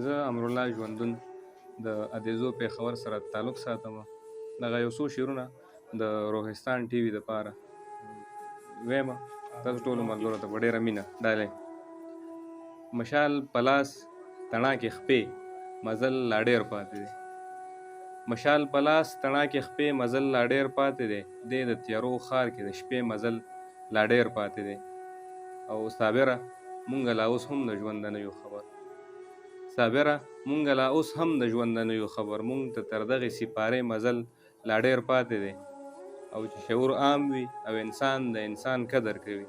زه امرالله ژوندون د ادیزو پېښور سره تعلق ساتم. دغه یو څو شعرونه د روحستان ټي وي دپاره ویمه. تاسو ټولو ملګرو ته په ډېره مینه ډالۍ. مشال په لاس تڼاکې خپې مزل لا ډېر پاتې دی. مشال په لاس تڼاکې خپې مزل لا ډېر پاتې دی. دی د تیارو ښار کې د شپې مزل لا ډېر پاتې دی. او صابره مونږ لا اوس هم د ژوند نه یو خبر. صابره مونږ لا اوس هم د ژوند نه یو خبر. مونږ ته تر دغې سپارې مزل لا ډېر پاتې دی. او چې شعور عام وي او انسان د انسان قدر کوي.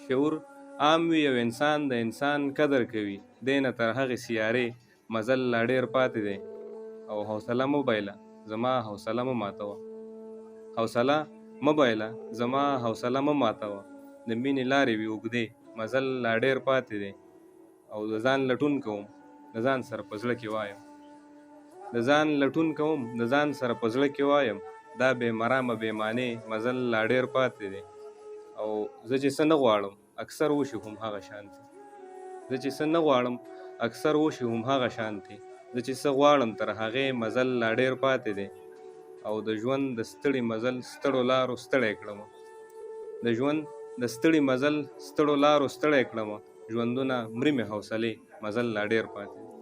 شعور عام وي او انسان د انسان قدر کوي. دی نه تر هغې سیارې مزل لا ډېر پاتې دی. او حوصله مه بایله زما حوصله مه ماتوه. حوصله مه بایله زما حوصله مه ماتوه. د مینې لارې وي اوږدې مزل لا ډېر پاتې دی. او د ځان لټون کوم د ځان سره په زړه کې وایم. د ځان لټون کوم د ځان سره په زړه کې وایم. دا بې مرامه بې معنې مزل لا ډېر پاتې دی. او زه چې څه نه غواړم اکثر وشي هم هغه شانتې. زه چې څه نه غواړم اکثر وشي هم هغه شانتې. زه چې څه غواړم تر هغې مزل لا ډېر پاتې دی. او د ژوند د ستړي مزل ستړو لارو ستړی کړمه. د ژوند د ستړي مزل ستړو لارو ستړی کړمه. ژوندونه مري مې حوصلې مزل لا ډېر پاتې دی.